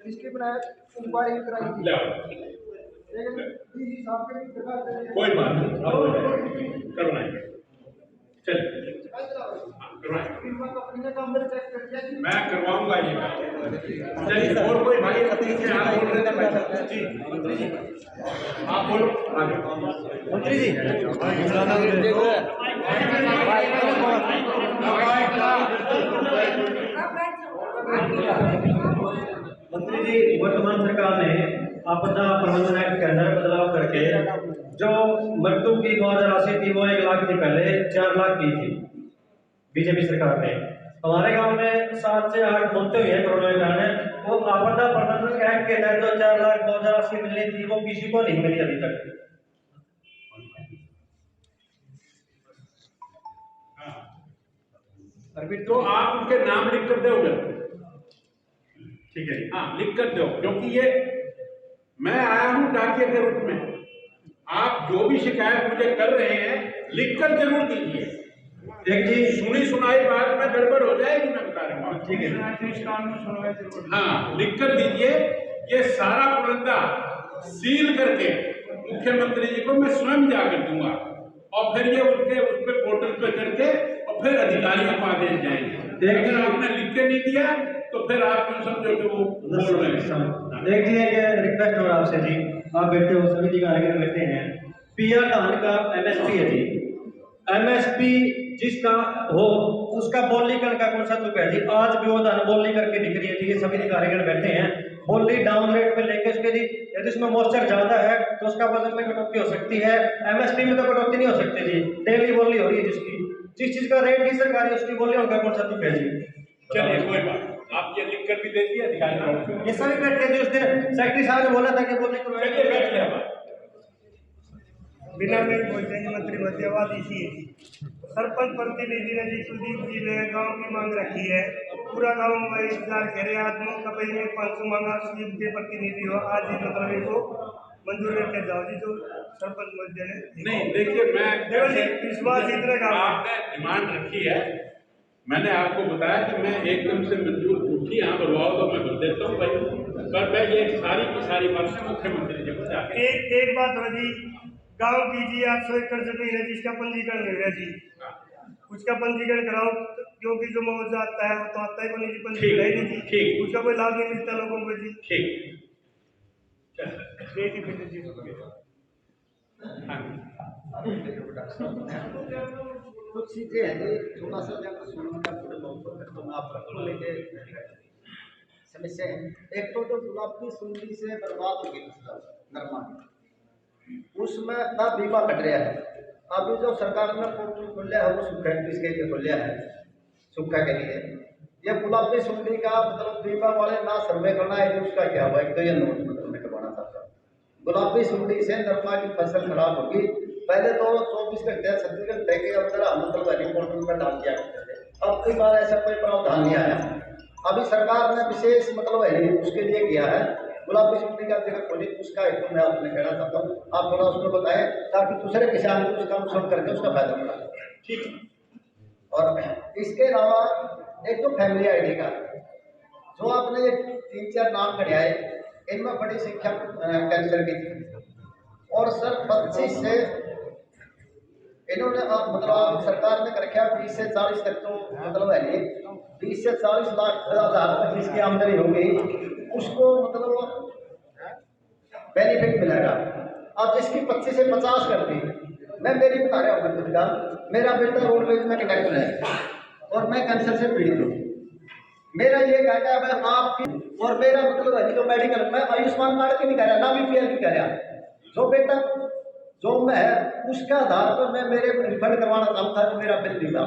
इसकी बनाया इंक्वायरी कराई थी, लेकिन डीसी साहब के कोई बात नहीं, करवाएंगे। चल कंपनी ने काम मेरे चेक कर दिया जी। मैं करवाऊंगा ये। चलिए, और कोई भाई आप बोल रहे थे जी, आप बोलो आगे। मंत्री जी मंत्री जी, वर्तमान सरकार ने आपदा प्रबंधन एक्ट के अंदर बदलाव करके जो मृत्यु की राशि थी वो 1 लाख थी, पहले 4 लाख की थी बीजेपी सरकार ने। हमारे गांव में 7 से 8 मौतें हुई है कोरोना के कारण। वो आपदा प्रबंधन एक्ट के तहत जो 4 लाख राशि मिलनी थी वो किसी को नहीं मिली अभी तक। तो आप उनके नाम लिख कर दोगे? ठीक है, हाँ लिख कर दो, क्योंकि ये मैं आया हूं डाकिया के रूप में। आप जो भी शिकायत मुझे कर रहे हैं लिख कर जरूर दीजिए। एक जी सुनी सुनाई बात में गड़बड़ हो जाएगी, मैं बता रहा हूँ। ठीक है, हाँ लिख कर दीजिए। ये सारा पुरंदा सील करके मुख्यमंत्री जी को मैं स्वयं जाकर दूंगा, और फिर ये उनके उस पर पोर्टल पे करके और फिर अधिकारियों को आदेश जाएंगे। अगर आपने लिख के नहीं दिया तो फिर आप क्यों समझो कि वो बोल रहे हैं। देखिए, रिक्वेस्ट हो आपसे जी, आप बैठे हो, सभी अधिकारी बैठे हैं। पिया धान का MSP है जी, MSP जिसका हो उसका बोलीकरण का कौन सा तुक है जी? आज भी वो धान बोली करके दिख रही है जी, ये सभी अधिकारी बैठे हैं। बोली डाउन रेट पे लेके उसके जी, यदि उसमें मॉइस्चर ज्यादा है तो उसका वजन में कटौती हो सकती है, MSP में तो कटौती नहीं हो सकती जी। डेली बोली हो रही है जिसकी, जिस चीज का रेट की सरकारी उसकी बोली होगा कौन सा तुक है जी? चलिए कोई बात, आप ये लिख कर भी दे दिए अधिकारी। ये सभी बैठ के जी, उस दिन सेक्रेटरी साहब ने बोला था कि बोली करो। बिना में बोलते हैं मंत्री मध्यवाद इसी है। सरपंच प्रतिनिधि ने जी कुलदीप जी ने गांव की मांग रखी है, पूरा गांव में इंतजार करे। आदमी कपई में 500 मांगा, के प्रतिनिधि हो आज ही मतलब इनको मंजूर करके जाओ जी, जो सरपंच मध्य ने। नहीं देखिए, मैं विश्वास इतने का आपने डिमांड रखी है, मैंने आपको बताया कि मैं एकदम से मंजूर उठी, यहाँ बनवाओ तो मैं बन देता हूँ भाई, पर मैं ये सारी की सारी बातें मुख्यमंत्री जी को जाके। एक बात हो जी, गांव की जी 800 एकड़ जमीन है जिसका पंजीकरण नहीं है जी, उसका पंजीकरण कराओ, क्योंकि जो मुआवजा आता है वो तो आता ही नहीं जी, पंजीकरण है नहीं जी, उसका कोई लाभ नहीं मिलता लोगों को जी। ठीक कुछ चीजें हैं जी, थोड़ा सा जब सुनने का थोड़े बहुत तो मैं आपको लेके समस्या है। एक तो जो गुलाबी सुंडी से बर्बाद हो गई नरमा, उसमें ना बीमा कट रहा है। अभी जो सरकार ने पोर्टल खोलिया है वो सूखा किसके लिए खोलिया है? सूखा के लिए। ये गुलाबी सुंडी का मतलब बीमा वाले ना सर्वे करना है, उसका क्या हुआ? एक तो ये नोट मतलब मैं करवाना चाहता हूँ, गुलाबी सुंडी से नरमा की फसल खराब होगी। पहले तो 24 घंटे 36 घंटे के अंदर मतलब पोर्टल में डाल दिया करते थे, अब कई बार ऐसा कोई प्रावधान नहीं आया। अभी सरकार ने विशेष मतलब उसके लिए किया है गुलाबी सुंडी का जगह खोली, उसका एक तो मैं आपने कहना चाहता हूँ, आप थोड़ा उसमें बताएं ताकि दूसरे किसान को उसका अनुसरण करके उसका फायदा मिला। ठीक। और इसके अलावा एक तो फैमिली आईडी का जो आपने ये 3-4 नाम कढ़ाए, इनमें बड़ी संख्या कैंसर की थी। और सर 25 से इन्होंने मतलब सरकार ने कर रखा 20 से 40 तक, तो मतलब है नहीं 20 से 40 लाख तक जिसकी आमदनी होगी उसको मतलब बेनिफिट मिलेगा। अब जिसकी 25 से 50 कर दी, मैं मेरी बता रहा हूँ, मेरा बेटा रोडवेज में कंडक्टर है और मैं कैंसर से पीड़ित हूँ। मेरा ये कहना है मैं आपकी और मेरा मतलब है जो मेडिकल, मैं आयुष्मान कार्ड की नहीं कह रहा, ना BPL की कह रहा, जो बेटा जो मैं है उसका आधार पर मैं मेरे रिफंड करवाना चाहता था, मेरा बिल नहीं था।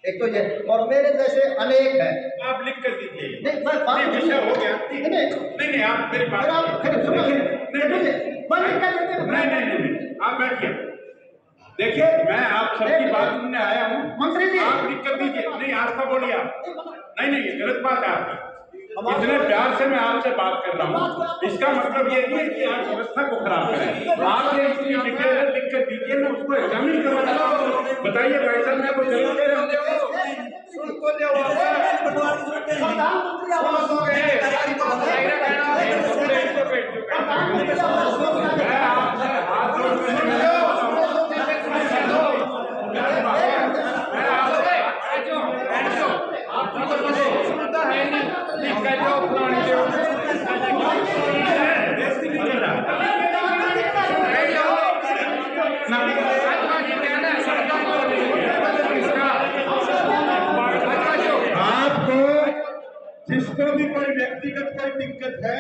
एक तो ये, और मेरे जैसे अनेक है। आप लिख कर दीजिए। नहीं मैं बात विषय हो गया। नहीं आप मेरी बात नहीं, आप बैठिए। देखिए मैं आप सबकी बात सुनने आया हूँ, मंत्री जी आप लिख कर दीजिए। नहीं आस्था बोलिए आप, नहीं गलत बात है आपकी। इतने प्यार से मैं आपसे बात कर रहा हूँ, इसका मतलब ये नहीं है कि आप व्यवस्था को खराब करें। आप ये इसकी डिटेल लिख कर दीजिए, मैं उसको एग्जामिन करवाना। बताइए भाई साहब, मैं कोई गलत कह रहा हूँ? प्रधानमंत्री दिक्कत है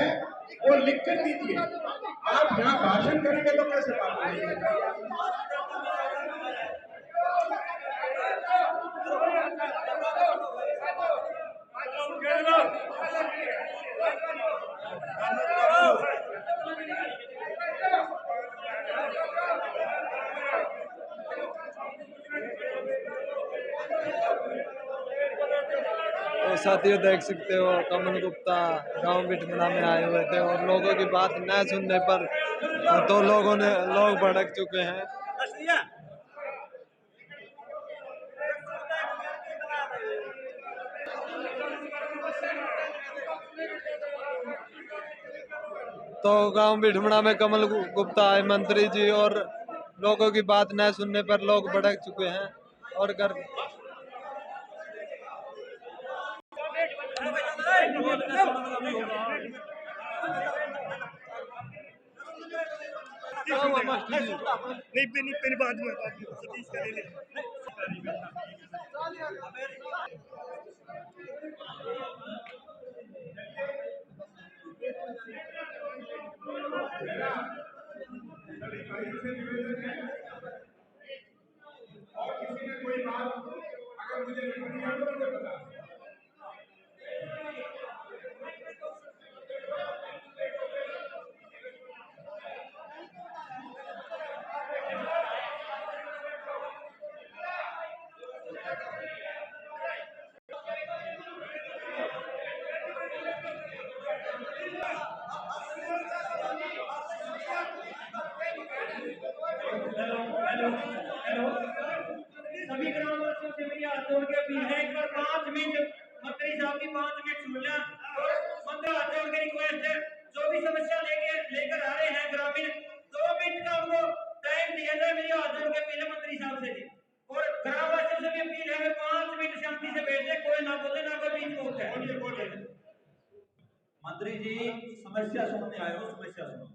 वो लिख कर दीजिए। आप यहाँ भाषण करेंगे तो कैसे बात करेंगे? तो साथियों देख सकते हो कमल गुप्ता गांव बिटमना में आए हुए थे और लोगों की बात न सुनने पर तो लोग भड़क चुके हैं। तो गांव बिटमना में कमल गुप्ता आए मंत्री जी और लोगों की बात न सुनने पर लोग भड़क चुके हैं और घर नहीं बाद में सतीश का ले ले। और किसी ने कोई बात अगर मुझे लिखनी है तो मुझे बता दें। सभी ग्रामवासियों से मेरी हाथ जोड़ के अपील है, एक बार 5 मिनट मंत्री साहब की 5 मिनट सुन लें और मंत्री हाथ जोड़ के रिक्वेस्ट है, जो भी समस्या लेकर आ रहे हैं ग्रामीण 2 मिनट का उनको टाइम दिया जाए। मेरी हाथ जोड़ के अपील है मंत्री साहब से जी और ग्रामवासियों से भी अपील है 5 मिनट शांति से बैठ जाए, कोई ना बोले ना कोई बीच बोलते है। मंत्री जी समस्या सुनने आए हो, समस्या सुनो।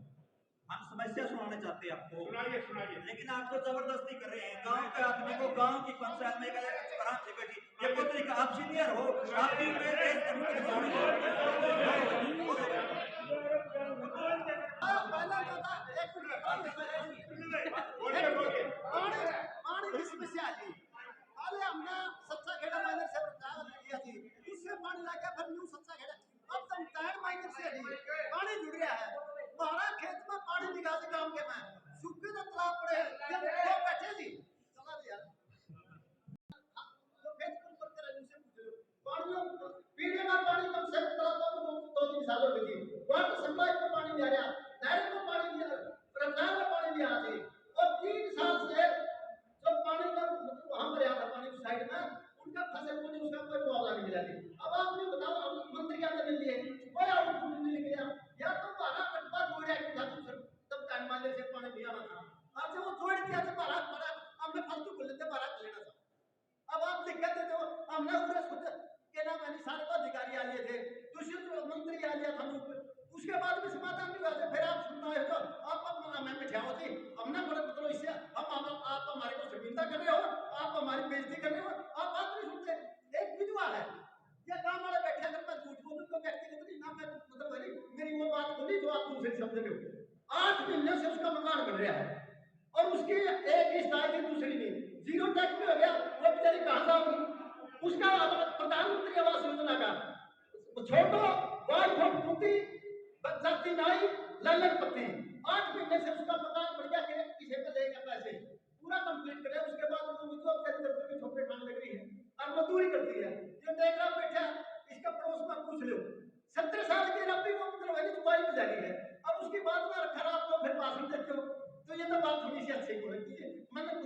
हम समस्या सुनाने चाहते हैं आपको, सुनाइए सुनाइए। लेकिन आप तो जबरदस्ती कर रहे हैं। गांव के आदमी को गांव की पंचायत में आराम से बैठी, ये कोई तरीका? आप सीनियर हो, आप भी पानी की समस्या थी। पहले हमने सच्चा खेड़ा माइनर से लिया थी, उससे पानी लाके फिर न्यू सच्चा खेड़ा, अब तुम टाइम माइनर से पानी जुड़ गया है। हमारा खेत में पानी निकासी काम के में सूखे तो तालाब पड़े हैं, जब लोग बैठे जी चला दिया तो खेत को ऊपर करे उनसे पूछ लो पानी पीने का पानी कम से कम तालाब में 2-3 साल हो गए वहां तो सप्लाई को पानी नहीं आ रहा, नहर को पानी नहीं आ रहा, रमजान में पानी नहीं आ रही और 3 साल से जो पानी का मतलब वहां पर आता पानी की साइड में उनका फसल को उसका कोई मुआवजा नहीं मिला। अब आप मुझे बताओ, हम मंत्री आते मिल लिए कोई आउटपुट नहीं निकला, या तो बारह कटवा जोड़ रहा था तब टाइम माले से पानी भी आना था, आज वो जोड़ दिया तो बारह बड़ा हमने फालतू बोल लेते 12 लेना था। अब आप लिख देते हो, हमने पूरे सोचा के ना मैंने सारे तो अधिकारी आ लिए थे, दूसरे मंत्री आ लिया था, उसके बाद भी समाधान नहीं हुआ। फिर आप सुनना है तो आप मैं मिठा होती हमने बड़े मतलब इससे हम आप हमारे को शर्मिंदा कर रहे हो, आप हमारी बेइज्जती कर रहे हो, आप बात नहीं सुनते। एक विधवा है या काम वाले बैठे, अगर मैं झूठ बोलूं तो व्यक्तिगत नहीं ना, मैं मतलब मेरी वो बात बोली जो आप दूसरी समझ रहे हो। 8 महीने से उसका मकान बन रहा है और उसकी एक किस्त आई थी, दूसरी नहीं, 0 टैक्स में हो गया, वो बेचारी कहां जाओगी? उसका प्रधानमंत्री आवास योजना का छोटो वाइफ और पुती जाति नाई ललन पति 8 महीने से उसका मकान बढ़ गया, किसी पे लेगा पैसे पूरा कंप्लीट करे, उसके बाद वो विधवा चरित्र की छोटे खाने लग रही है और मजदूरी करती है। ये टेकरा बैठा इसका पड़ोस में पूछ लो, 70 साल की रबी को मतलब है दुबई में जा रही है, अब उसकी बात में खराब तो फिर भाषण देते हो, तो ये तो बात थोड़ी सी अच्छी हो रही है। मतलब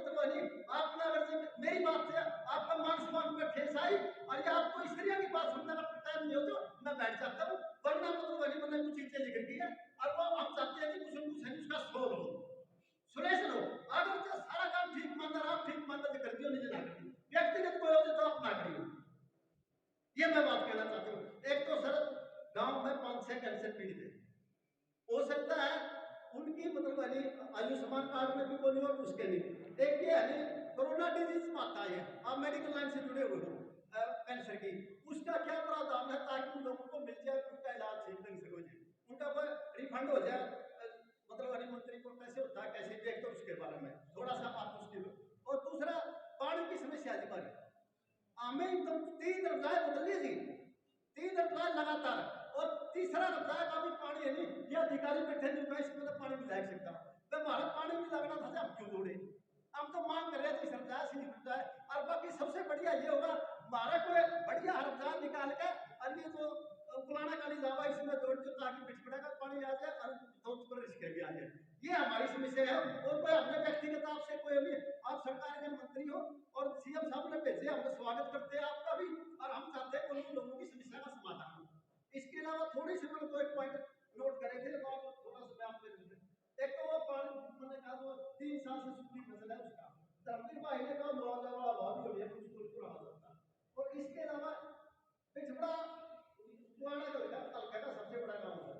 आपने अगर मेरी बात से आपका मान सम्मान पर ठेस आई और ये आपको स्त्रियों की बात सुनने का टाइम नहीं हो तो मैं बैठ जाता हूँ, वरना मतलब मैंने कुछ चीजें लिख रखी है और वो हम चाहते हैं कि कुछ न कुछ उसका सोल हो, सुरेश लो, अगर तो सारा काम ठीक मानता आप ठीक मानता कर दियो, नहीं ना करिए, व्यक्तिगत कोई हो तो आप ना करिए, ये मैं बात कहना चाहता हूँ। एक तो सर गांव में 5-6 कैंसर पीड़ित है, हो सकता है उनकी मतलब आयुष्मान कार्ड में भी कोई और उसके नहीं, एक ये है कोरोना डिजीज में आता है, आप मेडिकल लाइन से जुड़े हुए हो कैंसर की, उसका क्या प्रावधान है ताकि उन लोगों को मिल जाए उसका इलाज ठीक ढंग से। उनका वो रिफंड हो जाए, मतलब गृह मंत्री को कैसे होता है कैसे देख, तो उसके बारे में थोड़ा सा आप मुश्किल। और दूसरा पानी की समस्या जी हमारी, हमें एकदम 3 रफ्तार बदलिए जी, 3 रफ्तार लगातार, और तीसरा रफ्तार का भी पानी है नहीं, ये अधिकारी बैठे जो इसमें तो पानी नहीं लग सकता, तो हमारा पानी भी लगना था, हम क्यों जोड़े? हम तो मांग कर रहे थे सरकार से निकलता है। और बाकी सबसे बढ़िया ये होगा हमारा कोई बढ़िया हरफजार निकाल के, और ये जो पुराना काली जावा इसमें जोड़ दो ताकि पिछड़ा का पानी आ जाए और बहुत पर रिस्क भी आ जाए। ये हमारी समस्या है। और कोई अपने व्यक्तिगत आपसे कोई नहीं, आप सरकार के मंत्री हो और सीएम साहब ने भेजे, हम स्वागत करते हैं आपका भी, और हम चाहते हैं उन लोगों की समस्या का समाधान हो। इसके अलावा थोड़ी सी मैंने 2 पॉइंट नोट करे थे, तो आप थोड़ा सा मैं आपसे, एक तो वो पानी मैंने कहा वो 3 साल से सूखी फसल है, उसका धरती महीने का मुआवजा वाला भाव भी हो गया, उसको पूरा हो सकता। और इसके अलावा पिछड़ा पुराना हल्का का सबसे बड़ा गाँव है,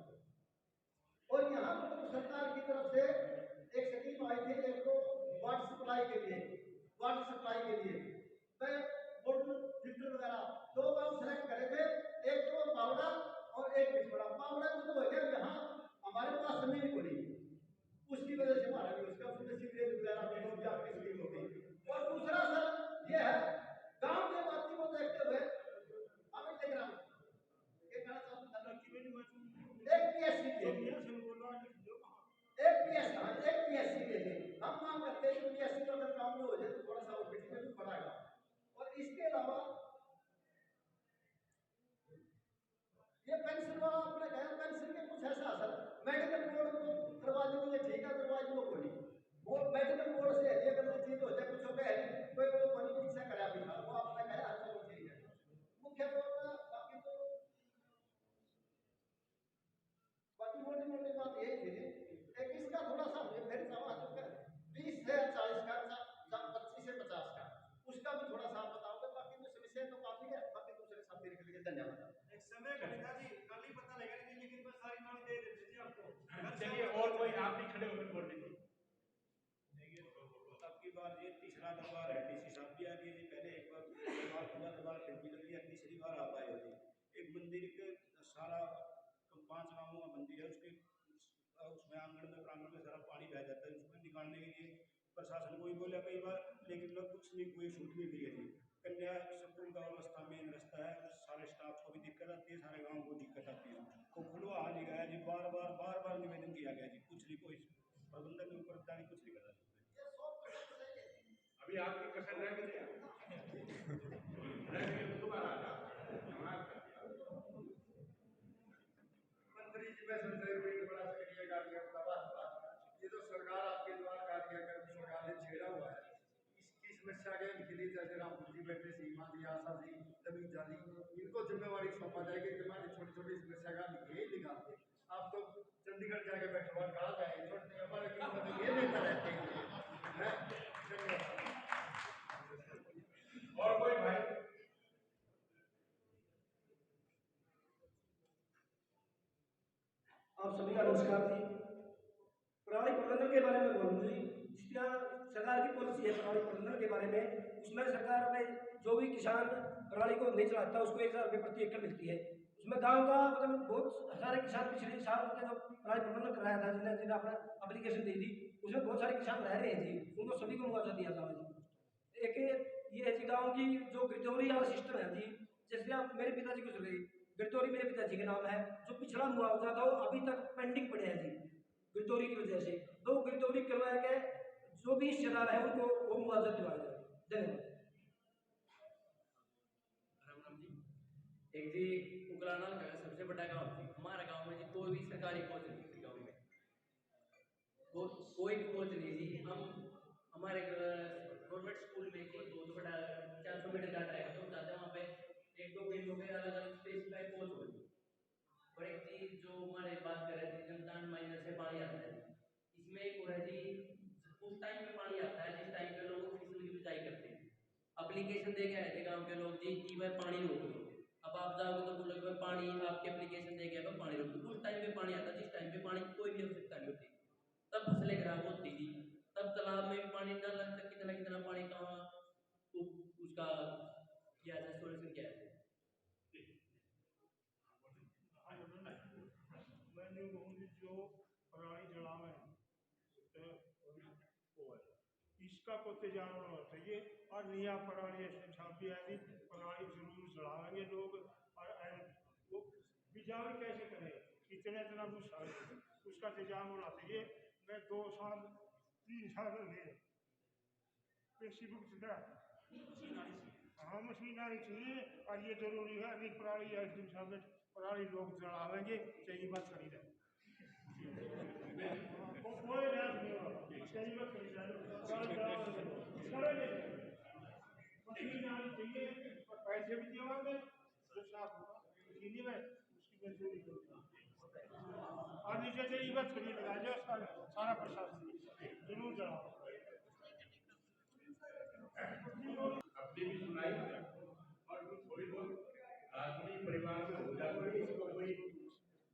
और यहाँ पर सरकार की तरफ से एक स्कीम आई थी, एक तो वाटर सप्लाई के लिए, वाटर सप्लाई के लिए मैं बोतल फिल्टर वगैरह 2 गाँव सेलेक्ट करे थे, एक तो पावड़ा और एक पिछड़ा। पावड़ा तो हो गया जहाँ हमारे पास जमीन पड़ी, उसकी वजह से हमारा भी उसका उसमें सीवरेज वगैरह भी आपकी स्कीम हो गई। और दूसरा सर ये है गांव के बाती को देखते हुए हमें देख रहा हूँ एक पीएससी के लिए हम मांग करते हैं कि पीएससी अगर गाँव में हो जाए तो थोड़ा सा वो बिजली भी बढ़ाएगा। और इसके अलावा ये पेंशन वाला आपने कहा, पेंशन के कुछ ऐसा असर मेडिकल बोर्ड को करवा देंगे, ठीक है करवा दो, कोई वो मेडिकल बोर्ड से है अगर वो चीज हो जाए कुछ हो गया कोई वो बनी परीक्षा करा भी था, वो आपने कहा अच्छा वो ठीक है। मुख्य तौर पर बाकी मोटी मोटी बात यही थी, एक इसका थोड़ा सा फिर सवाल 20 से 40 का 25 से 50 का उसका भी थोड़ा सा आप बताओगे। बाकी तो समस्या तो काफी है, बाकी दूसरे सब निकल गए। धन्यवाद। एक समय घटना जी कल ही पता लगा नहीं, लेकिन मैं सारी नाम दे देती थी आपको। चलिए और कोई आप भी खड़े होकर बोल लीजिए। अब की बार ये तीसरा दरबार है, डीसी साहब भी आ गए जी, पहले एक बार दरबार फिर भी लग गया, तीसरी बार आप आए हो जी। एक मंदिर के सारा 5 गाँवों का मंदिर है, उसमें आंगन में प्रांगण में सारा पानी बह जाता है, उसको निकालने के लिए प्रशासन को भी बोला कई बार, लेकिन लोग कुछ नहीं, कोई छूट नहीं मिली है जी। कन्या स्कूल का रास्ता मेन रास्ता है, सारे स्टाफ को भी दिक्कत आती है, सारे गाँव को दिक्कत आती है, वो खुलवा नहीं गया जी, बार बार निवेदन किया गया जी, कुछ नहीं, कोई प्रबंधन के ऊपर पता नहीं कुछ नहीं करा। अभी आपकी कसर रह गई दोबारा मंत्री जी मैं संजय बड़ा करिएगा, ये जो सरकार आपके द्वारा कार्यकर्ता सरकार ने छेड़ा हुआ है, इसकी समस्या के लिए जैसे रामपुर जी बैठे, सीमा जी, आशा जी, तमीजा जी, इनको जिम्मेवारी सौंपा जाएगी। हमारी छोटी छोटी समस्या का ये निकालते, आप तो चंडीगढ़ जाके बैठे हुआ कहा जाए छोटे हमारे ये लेता रहते हैं। धन्यवाद। और कोई भाई? आप सभी का नमस्कार जी। प्रणाली प्रबंधन के बारे में बोलूँ जी, जिस तरह सरकार की पॉलिसी है प्रणाली प्रबंधन के बारे में, उसमें सरकार में जो भी किसान प्रणाली को नहीं चलाता उसको 1000 रुपये प्रति एकड़ मिलती है। उसमें गांव का मतलब बहुत सारे किसान पिछले साल के जो प्रणाली प्रबंधन कराया था, जिन्हें अपना एप्लीकेशन दी थी, उसमें बहुत सारे किसान रह रहे हैं जी, उनको सभी को मुआवजा दिया था जी। एक ये है जी गाँव की जो गिरदौरी वाला सिस्टम है जी, जैसे आप मेरे पिताजी गुजर गई, गिरदौरी मेरे पिताजी के नाम है, जो पिछड़ा मुआवजा था वो अभी तक पेंडिंग पड़े हैं जी गिरदौरी की वजह से। तो गिरदौरी करवाया गया, जो भी हिस्सेदार है उनको वो मुआवजा दिलाया जाए। धन्यवाद। राम जी, एक जी उकलाना का सबसे बड़ा गांव जी, हमारा गांव में जी कोई भी सरकारी कोच नहीं थी गाँव में, कोई कोच नहीं जी। हम हमारे गवर्नमेंट स्कूल में जी बहुत बड़ा 400 मीटर का ट्रैक होता है, वहाँ पे 1-2 घंटों में अलग अलग स्पेसिफाइड कोच होती है। और एक चीज जो हमारे बात कर रहे थे, जनतान माइनर से पानी आता है, इसमें एक और है जी, उस टाइम पे पानी आता है जिस टाइम पे लोग फसल की बिजाई करते हैं। एप्लीकेशन दे के आए थे गाँव के लोग जी कि भाई पानी रोक दो। अब आप जाओगे तो बोलोगे भाई पानी, आपके एप्लीकेशन दे के पानी रोक दो। उस टाइम पे पानी आता है जिस टाइम पे पानी की कोई भी आवश्यकता नहीं होती, तब फसलें खराब होती थी, तब तालाब में भी पानी न लगता, कितना कितना पानी कहाँ उसका किया जाए, सोल्यूशन किया जाए। मैंने यूँ कहूँगी जो पराली जलावे तो वो है इसका को इंतजाम होना चाहिए और नया पराली छापी आदि पराली जरूर जलाएंगे लोग और वो बिजावी कैसे करें इतना गुस्सा उसका इंतजाम होना चाहिए। मैं 2 साल 3 साल ले पेशी बुक हाँ मशीनरी चाहिए और ये जरूरी है नहीं पराली आइसक्रीम सामने पराली लोग जलावेंगे चाहिए बात खड़ी रहे कोई राज नहीं होगा चाहिए बात खड़ी रहे मशीनरी चाहिए और पैसे भी देवाएंगे जो साफ होगा मशीनी में उसकी मंजूरी होगी और नीचे से ये बात खड़ी लगा जो सारा प्रशासन जरूर जलाओ अपनी भी सुनाई और थोड़ी बहुत आदमी परिवार में हो जाती है इसको कोई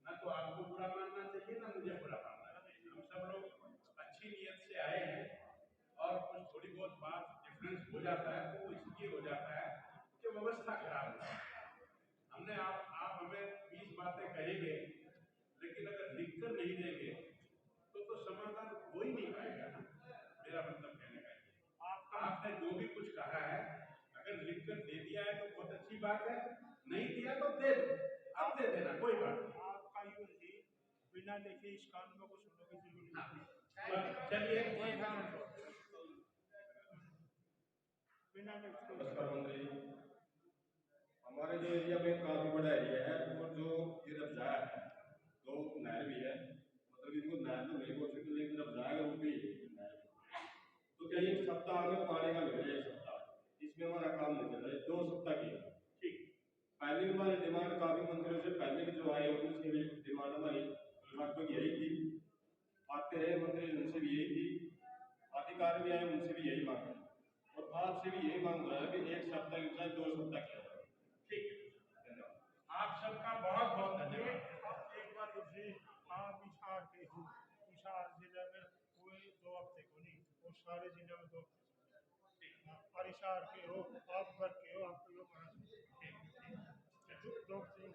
ना तो आपको बुरा मानना चाहिए ना मुझे बुरा मानना चाहिए। हम सब लोग अच्छी नीयत से आए हैं और कुछ थोड़ी बहुत बात डिफरेंस हो जाता है तो वो इसलिए हो जाता है कि व्यवस्था खराब है। हमने आप हमें 20 बातें कहेंगे लेकिन अगर लिखकर नहीं देंगे तो समाधान हो ही नहीं पाएगा ना। मेरा मतलब कहने का आपने जो भी कुछ कहा है अगर लिखकर दे दिया है तो बहुत अच्छी बात है, नहीं दिया तो दे दो, अब दे देना कोई बात नहीं। आपका यूं जी बिना लिखे इस कानून को सुनने की जरूरत नहीं। चलिए बिना नमस्कार मंत्री, हमारे जो एरिया में काफी बड़ा एरिया है और जो ये रफ्जा है तो नहर भी है मतलब इनको नहर तो नहीं बोल सकते लेकिन रफ्जा का रूप भी है। तो क्या एक सप्ताह में पानी का मिल एक सप्ताह इसमें हमारा काम नहीं चल रहा है 2 सप्ताह की ठीक। पहले हमारी डिमांड काफी मंत्रियों से पहले की जो आए उनसे भी डिमांड हमारी लगभग यही थी, आते रहे मंत्री उनसे भी यही थी, अधिकारी भी आए उनसे भी यही मांग है और आपसे भी यही मांग रहा है कि 1 सप्ताह की बजाय 2 सप्ताह किया जाए। ठीक है धन्यवाद आप सबका बहुत बहुत धन्यवाद। एक बात दूसरी आप इशार के हो इशार जिले में कोई 2 हफ्ते को नहीं और सारे जिले में 2 और इशार के हो आप घर के हो आप लोग 2 हफ्ते